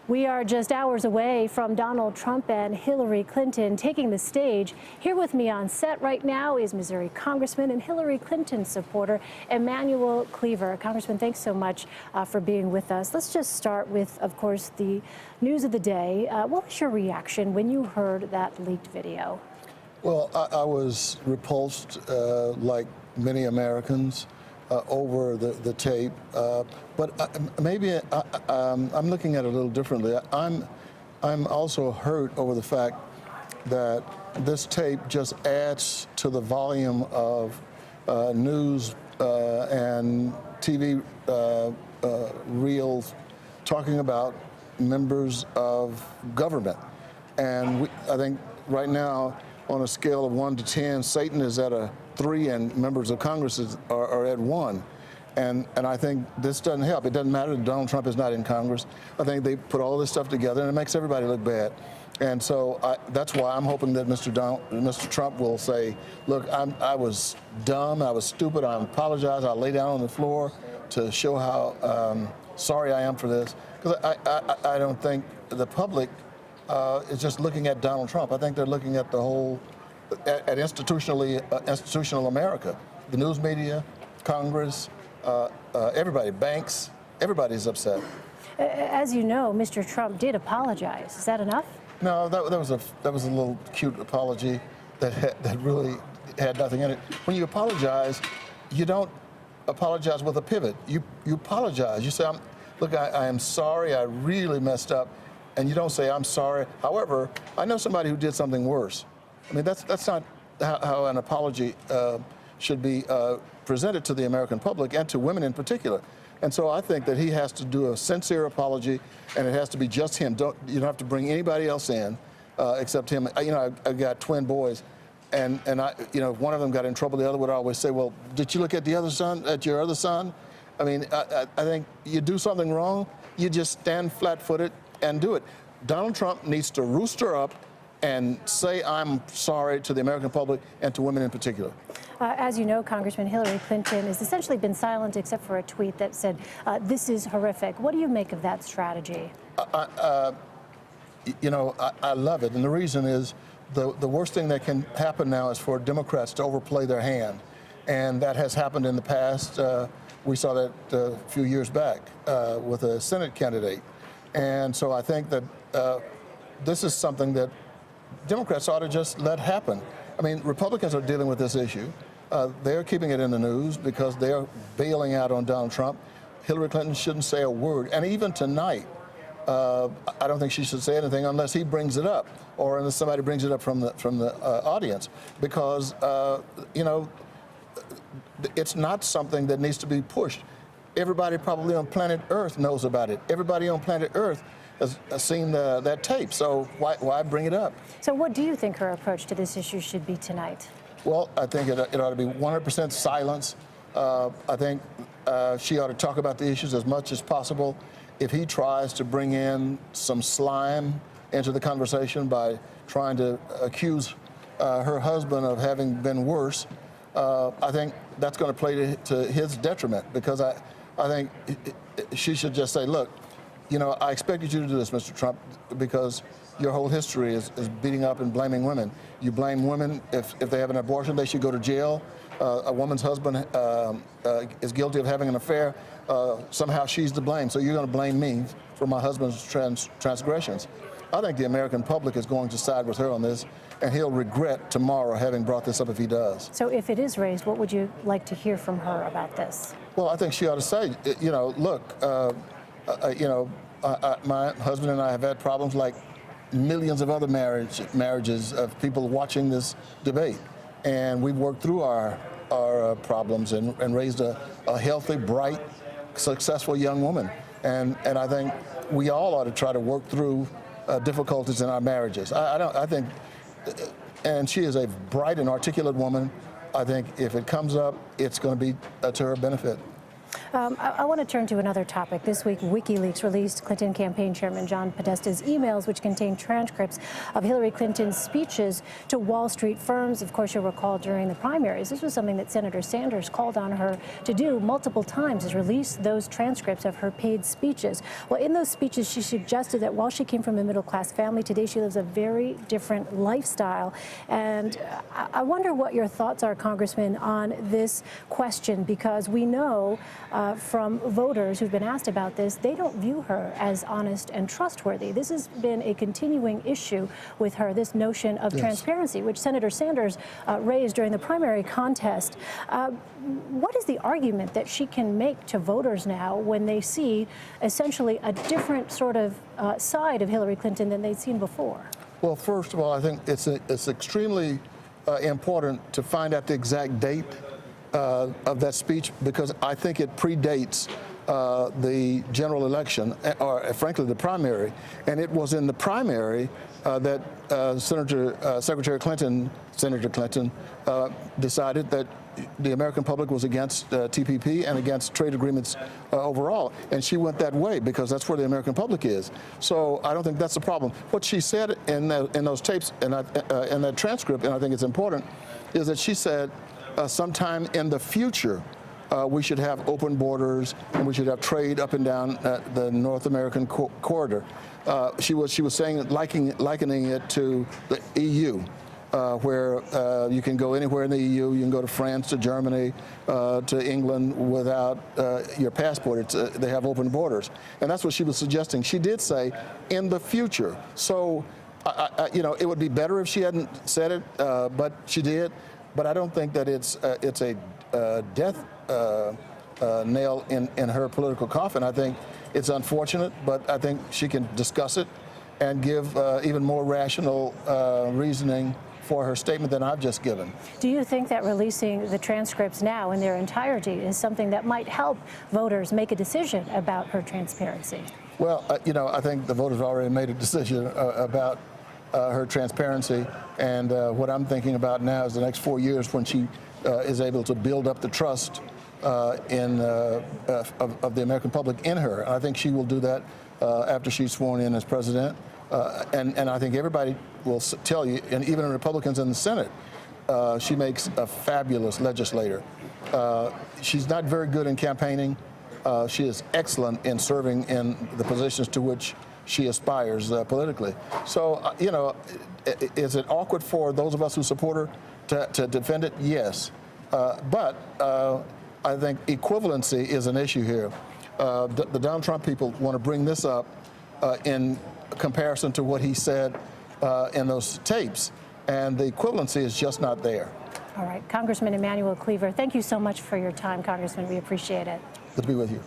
We are just hours away from Donald Trump and Hillary Clinton taking the stage. Here with me on set right now is Missouri Congressman and Hillary Clinton supporter Emanuel Cleaver. Congressman, thanks so much for being with us. Let's just start with, of course, the news of the day. What was your reaction when you heard that leaked video? Well, I was repulsed, like many Americans, over the tape. But maybe I'm looking at it a little differently. I'm also hurt over the fact that this tape just adds to the volume of news and TV reels talking about members of government. And I think right now, on a scale of 1 to 10, Satan is at a 3 and members of Congress are at 1. And I think this doesn't help. It doesn't matter that Donald Trump is not in Congress. I think they put all this stuff together and it makes everybody look bad. And so that's why I'm hoping that Mr. Trump will say, look, I was dumb, I was stupid, I apologize, I'll lay down on the floor to show how sorry I am for this. Because I don't think the public is just looking at Donald Trump. I think they're looking at the whole, at institutional America. The news media, Congress, everybody, banks, everybody's upset. As you know, Mr. Trump did apologize. Is that enough? No, that was a little cute apology that really had nothing in it. When you apologize, you don't apologize with a pivot. You apologize. You say, look, I am sorry. I really messed up. And you don't say, I'm sorry. However, I know somebody who did something worse. I mean, that's not how an apology should be presented to the American public and to women in particular. And so I think that he has to do a sincere apology, and it has to be just him. You don't have to bring anybody else in except him. I've got twin boys, and one of them got in trouble. The other would always say, well, did you look at the other son, at your other son? I mean, I think you do something wrong, you just stand flat-footed and do it. Donald Trump needs to rooster up and say I'm sorry to the American public and to women in particular. As you know, Congressman, Hillary Clinton has essentially been silent except for a tweet that said, this is horrific. What do you make of that strategy? I love it. And the reason is the worst thing that can happen now is for Democrats to overplay their hand. And that has happened in the past. We saw that a few years back with a Senate candidate. And so I think that this is something that Democrats ought to just let happen. I mean, Republicans are dealing with this issue. They're keeping it in the news because they're bailing out on Donald Trump. Hillary Clinton shouldn't say a word. And even tonight, I don't think she should say anything unless he brings it up or unless somebody brings it up from the audience. Because, it's not something that needs to be pushed. Everybody probably on planet Earth knows about it. Everybody on planet Earth has seen that tape, so why bring it up? So what do you think her approach to this issue should be tonight? Well, I think it ought to be 100% silence. I think she ought to talk about the issues as much as possible. If he tries to bring in some slime into the conversation by trying to accuse her husband of having been worse, I think that's going to play to his detriment, because I think she should just say, look, I expected you to do this, Mr. Trump, because your whole history is beating up and blaming women. You blame women if they have an abortion, they should go to jail. A woman's husband is guilty of having an affair. Somehow she's to blame. So you're going to blame me for my husband's transgressions. I think the American public is going to side with her on this, and he'll regret tomorrow having brought this up if he does. So if it is raised, what would you like to hear from her about this? Well, I think she ought to say, look, my husband and I have had problems like millions of other marriages of people watching this debate. And we've worked through our problems and raised a healthy, bright, successful young woman. And I think we all ought to try to work through difficulties in our marriages. I think, and she is a bright and articulate woman. I think if it comes up, it's going to be to her benefit. I want to turn to another topic. This week, WikiLeaks released Clinton campaign chairman John Podesta's emails, which contain transcripts of Hillary Clinton's speeches to Wall Street firms. Of course, you'll recall during the primaries, this was something that Senator Sanders called on her to do multiple times, is release those transcripts of her paid speeches. Well, in those speeches, she suggested that while she came from a middle-class family, today she lives a very different lifestyle. And I wonder what your thoughts are, Congressman, on this question, because we know from voters who've been asked about this, they don't view her as honest and trustworthy. This has been a continuing issue with her, this notion of transparency, which Senator Sanders raised during the primary contest. What is the argument that she can make to voters now when they see essentially a different sort of side of Hillary Clinton than they'd seen before? Well, first of all, I think it's extremely important to find out the exact date of that speech, because I think it predates the general election, or frankly the primary. And it was in the primary that Senator Clinton decided that the American public was against TPP and against trade agreements overall. And she went that way because that's where the American public is. So I don't think that's the problem. What she said in those tapes and in that transcript, and I think it's important, is that she said sometime in the future we should have open borders and we should have trade up and down the North American corridor. She was saying, likening it to the EU. Where you can go anywhere in the EU. You can go to France, to Germany, to England without your passport. They have open borders. And that's what she was suggesting. She did say, in the future. So, it would be better if she hadn't said it, but she did. But I don't think that it's a death nail in her political coffin. I think it's unfortunate, but I think she can discuss it and give even more rational reasoning for her statement than I've just given. Do you think that releasing the transcripts now in their entirety is something that might help voters make a decision about her transparency? Well, I think the voters already made a decision about her transparency, and what I'm thinking about now is the next 4 years when she is able to build up the trust of the American public in her. And I think she will do that after she's sworn in as president. And I think everybody will tell you, and even Republicans in the Senate, she makes a fabulous legislator. She's not very good in campaigning. She is excellent in serving in the positions to which she aspires politically. So, is it awkward for those of us who support her to defend it? Yes. But I think equivalency is an issue here. The Donald Trump people want to bring this up in comparison to what he said in those tapes, and the equivalency is just not there. All right, Congressman Emanuel Cleaver, thank you so much for your time, Congressman. We appreciate it. Good to be with you.